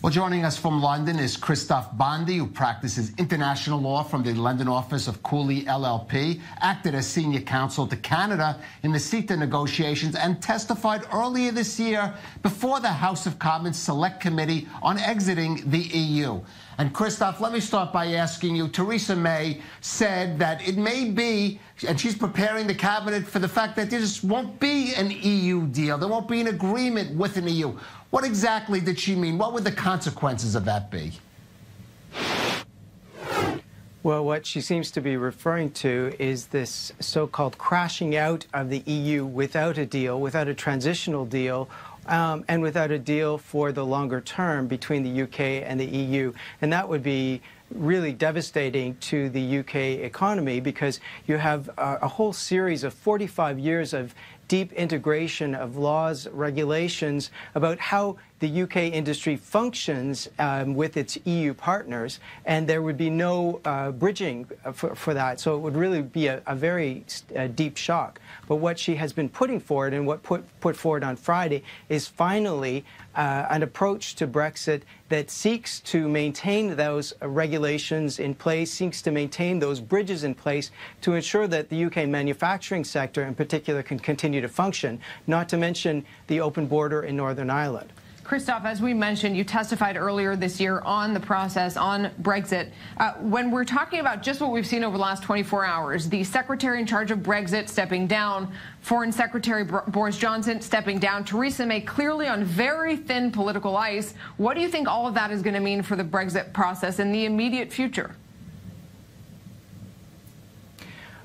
Well, joining us from London is Christophe Bondy, who practices international law from the London office of Cooley LLP, acted as senior counsel to Canada in the CETA negotiations, and testified earlier this year before the House of Commons Select Committee on exiting the EU. And Christophe, let me start by asking you, Theresa May said that it may be, and she's preparing the cabinet for the fact that there just won't be an EU deal. There won't be an agreement with an EU. What exactly did she mean? What would the consequences of that be? Well, what she seems to be referring to is this so-called crashing out of the EU without a deal, without a transitional deal, and without a deal for the longer term between the UK and the EU. And that would be really devastating to the UK economy, because you have a whole series of 45 years of deep integration of laws, regulations about how the UK industry functions with its EU partners, and there would be no bridging for that. So it would really be a very deep shock. But what she has been putting forward, and what put forward on Friday, is finally an approach to Brexit that seeks to maintain those regulations in place, seeks to maintain those bridges in place to ensure that the UK manufacturing sector in particular can continue to function, not to mention the open border in Northern Ireland. Christophe, as we mentioned, you testified earlier this year on the process on Brexit. When we're talking about just what we've seen over the last 24 hours, the Secretary in charge of Brexit stepping down, Foreign Secretary Boris Johnson stepping down, Theresa May clearly on very thin political ice, what do you think all of that is going to mean for the Brexit process in the immediate future?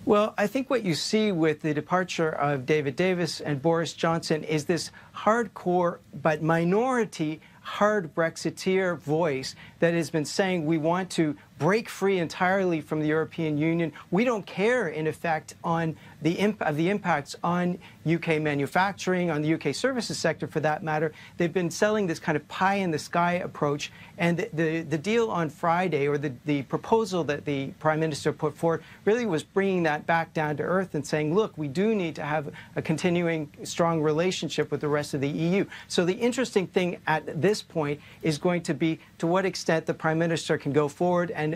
Well, I think what you see with the departure of David Davis and Boris Johnson is this hardcore but minority hard Brexiteer voice that has been saying we want to break free entirely from the European Union. We don't care, in effect, on the impacts on UK manufacturing, on the UK services sector for that matter. They've been selling this kind of pie-in-the-sky approach, and the deal on Friday, or the proposal that the Prime Minister put forward, really was bringing that back down to earth and saying, look, we do need to have a continuing strong relationship with the rest of the EU. So the interesting thing at this point is going to be to what extent the Prime Minister can go forward and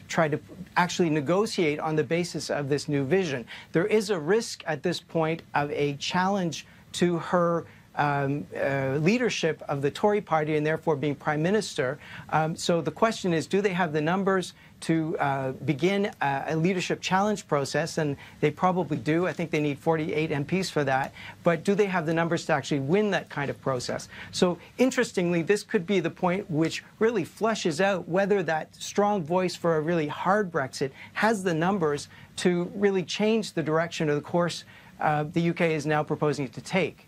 try to actually negotiate on the basis of this new vision. There is a risk at this point of a challenge to her leadership of the Tory party and therefore being Prime Minister. So the question is, do they have the numbers to begin a leadership challenge process? And they probably do. I think they need 48 MPs for that. But do they have the numbers to actually win that kind of process? So interestingly, this could be the point which really fleshes out whether that strong voice for a really hard Brexit has the numbers to really change the direction or the course the UK is now proposing to take.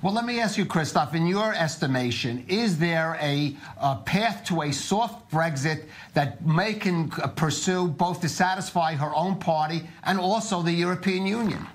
Well, let me ask you, Christophe, in your estimation, is there a path to a soft Brexit that May can pursue both to satisfy her own party and also the European Union?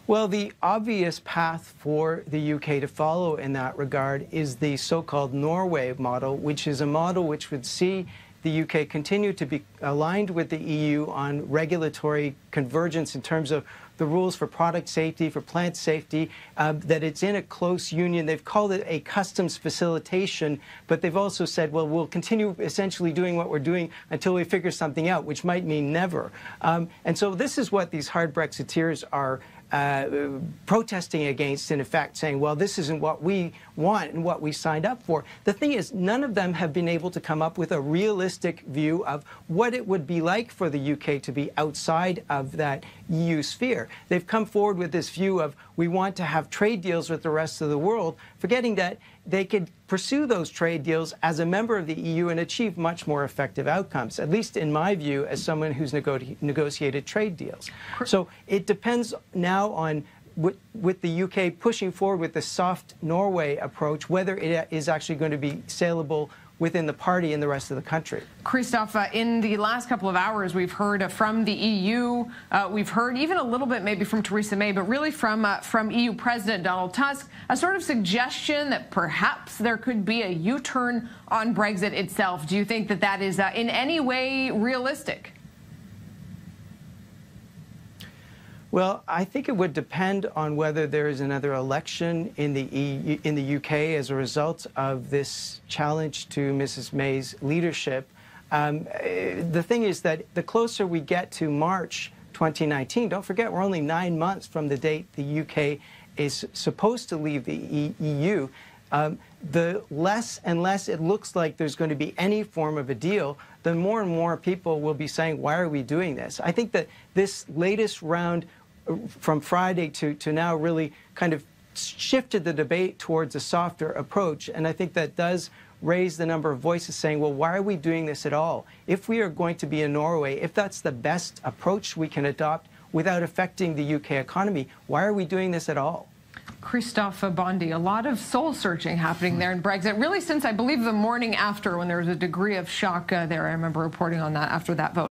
Well, the obvious path for the UK to follow in that regard is the so-called Norway model, which is a model which would see the UK continue to be aligned with the EU on regulatory convergence in terms of the rules for product safety, for plant safety, that it's in a close union. They've called it a customs facilitation, but they've also said, well, we'll continue essentially doing what we're doing until we figure something out, which might mean never. And so this is what these hard Brexiteers are protesting against, in effect, saying, well, this isn't what we want and what we signed up for. The thing is, none of them have been able to come up with a realistic view of what it would be like for the UK to be outside of that EU sphere. They've come forward with this view of, we want to have trade deals with the rest of the world, forgetting that they could pursue those trade deals as a member of the EU and achieve much more effective outcomes, at least in my view, as someone who's negotiated trade deals. So it depends now on, with the UK pushing forward with the soft Norway approach, whether it is actually going to be saleable within the party and the rest of the country. Christophe, in the last couple of hours, we've heard from the EU, we've heard even a little bit maybe from Theresa May, but really from EU President Donald Tusk, a sort of suggestion that perhaps there could be a U-turn on Brexit itself. Do you think that that is in any way realistic? Well, I think it would depend on whether there is another election in the UK as a result of this challenge to Mrs. May's leadership. The thing is that the closer we get to March 2019, don't forget we're only 9 months from the date the UK is supposed to leave the EU, the less and less it looks like there's going to be any form of a deal, the more and more people will be saying, why are we doing this? I think that this latest round from Friday to now really kind of shifted the debate towards a softer approach, and I think that does raise the number of voices saying, well, why are we doing this at all? If we are going to be in Norway, if that's the best approach we can adopt without affecting the UK economy, why are we doing this at all? Christophe Bondy, a lot of soul-searching happening there in Brexit, really since, I believe, the morning after, when there was a degree of shock there. I remember reporting on that after that vote.